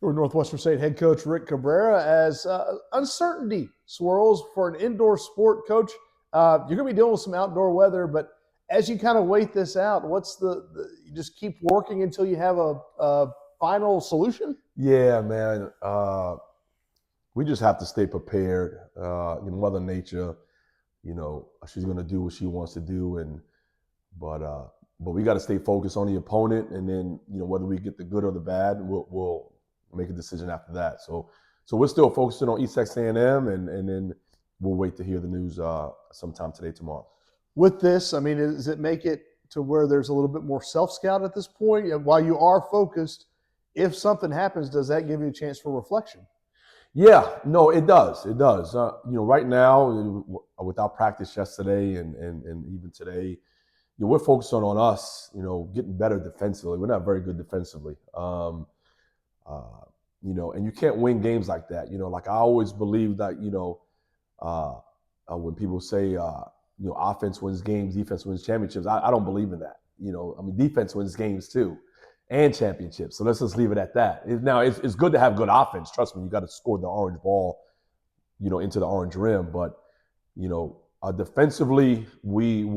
Your Northwestern State head coach Rick Cabrera, as uncertainty swirls for an indoor sport, coach. You're going to be dealing with some outdoor weather, but as you kind of wait this out, what's you just keep working until you have a final solution? Yeah, man. We just have to stay prepared. Mother Nature, she's going to do what she wants to do, but we got to stay focused on the opponent, and then whether we get the good or the bad, we'll make a decision after that. So we're still focusing on East Texas A&M, and then we'll wait to hear the news sometime today, tomorrow. With this, I mean, does it make it to where there's a little bit more self-scout at this point? While you are focused, if something happens, does that give you a chance for reflection? Yeah, no, it does. It does. Right now, with our practice yesterday and even today, we're focusing on us, getting better defensively. We're not very good defensively. And you can't win games like that. Like I always believe that, when people say, offense wins games, defense wins championships, I don't believe in that. Defense wins games too and championships. So let's just leave it at that. Now, it's good to have good offense. Trust me, you got to score the orange ball, into the orange rim. But, defensively, we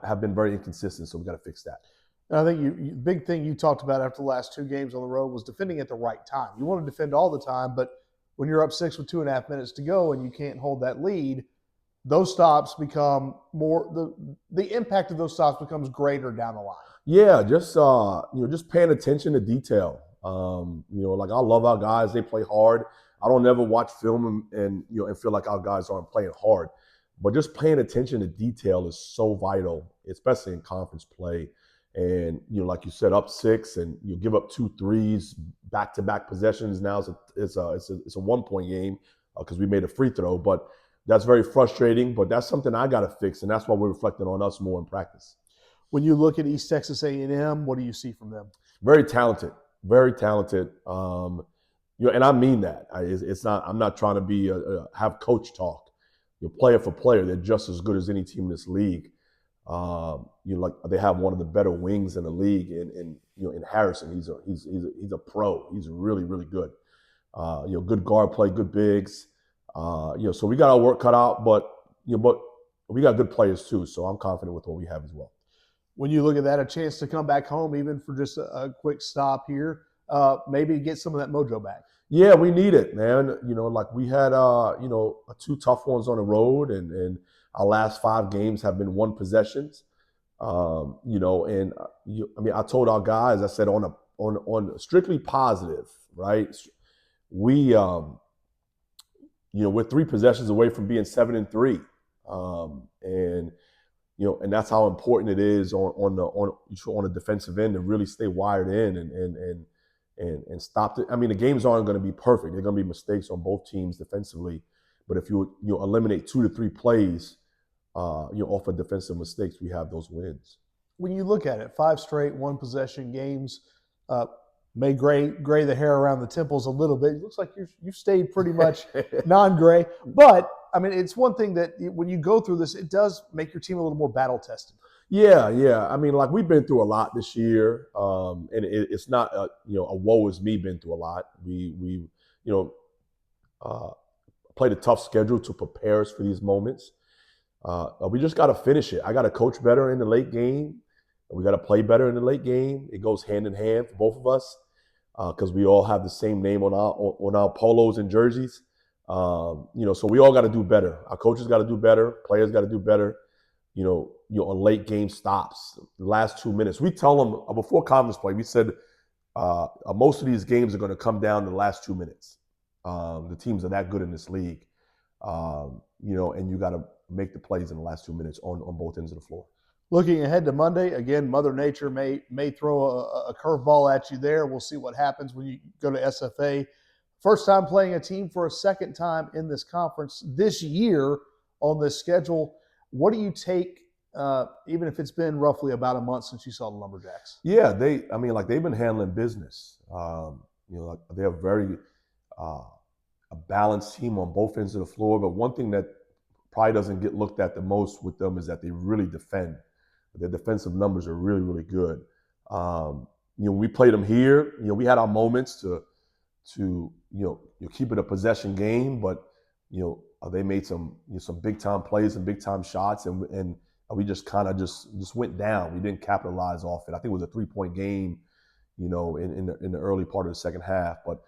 have been very inconsistent, so we got to fix that. And I think big thing you talked about after the last two games on the road was defending at the right time. You want to defend all the time, but when you're up 6 with 2.5 minutes to go and you can't hold that lead, those stops become more the impact of those stops becomes greater down the line. Yeah, just paying attention to detail. Like I love our guys; they play hard. I don't ever watch film and feel like our guys aren't playing hard. But just paying attention to detail is so vital, especially in conference play. And like you said, up 6 and you give up 2 threes, back-to-back possessions. Now it's a 1-point game because we made a free throw. But that's very frustrating. But that's something I got to fix, and that's why we're reflecting on us more in practice. When you look at East Texas A&M, what do you see from them? Very talented, very talented. And I mean that. It's not. I'm not trying to have coach talk. Player for player, they're just as good as any team in this league. They have one of the better wings in the league, in Harrison. He's a pro. He's really, really good. Good guard play, good bigs. So we got our work cut out, but we got good players too. So I'm confident with what we have as well. When you look at that, a chance to come back home, even for just a quick stop here, maybe to get some of that mojo back. Yeah, we need it, man. Like we had, 2 tough ones on the road, and our last 5 games have been 1 possessions. I told our guys, I said on strictly positive, right? We're 3 possessions away from being 7-3, and that's how important it is on the defensive end to really stay wired in and stop it. The games aren't going to be perfect. There are going to be mistakes on both teams defensively, but if you eliminate 2 to 3 plays, off of defensive mistakes, we have those wins. When you look at it, 5 straight 1-possession games, may gray the hair around the temples a little bit. It looks like you've stayed pretty much non-gray, but it's one thing that when you go through this, it does make your team a little more battle tested. Yeah. Like we've been through a lot this year, and it's not a woe is me been through a lot. We played a tough schedule to prepare us for these moments. We just got to finish it. I got to coach better in the late game. We got to play better in the late game. It goes hand in hand for both of us because we all have the same name on our polos and jerseys. So we all got to do better. Our coaches got to do better. Players got to do better. On late game stops, the last 2 minutes. We tell them before conference play, we said most of these games are going to come down to the last 2 minutes. The teams are that good in this league, and you got to make the plays in the last 2 minutes on both ends of the floor. Looking ahead to Monday, again, Mother Nature may throw a curveball at you there. We'll see what happens when you go to SFA. First time playing a team for a second time in this conference this year on this schedule. What do you take, even if it's been roughly about a month since you saw the Lumberjacks? Yeah, they've been handling business. They're very a balanced team on both ends of the floor. But one thing that probably doesn't get looked at the most with them is that they really defend. Their defensive numbers are really, really good. We played them here. We had our moments to keep it a possession game, but they made some big time plays and big time shots, and we just kind of just went down. We didn't capitalize off it. I think it was a 3-point game, in the early part of the second half. But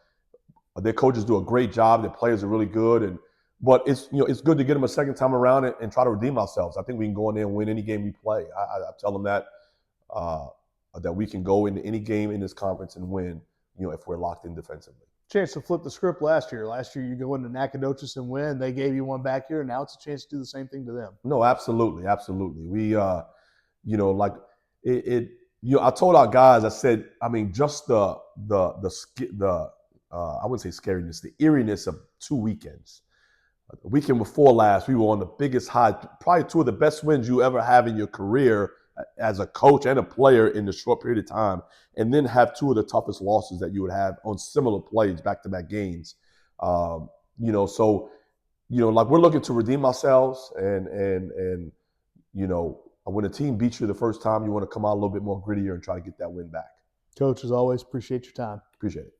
their coaches do a great job. Their players are really good, but it's good to get them a second time around and try to redeem ourselves. I think we can go in there and win any game we play. I tell them that we can go into any game in this conference and win, if we're locked in defensively. Chance to flip the script last year. Last year you go into Nacogdoches and win. They gave you one back here, and now it's a chance to do the same thing to them. No, absolutely. We I told our guys, I said, I mean, just the I wouldn't say scariness, the eeriness of 2 weekends. The weekend before last, we were on the biggest high, probably 2 of the best wins you ever have in your career as a coach and a player in a short period of time, and then have 2 of the toughest losses that you would have on similar plays, back-to-back games. So we're looking to redeem ourselves, and when a team beats you the first time, you want to come out a little bit more grittier and try to get that win back. Coach, as always, appreciate your time. Appreciate it.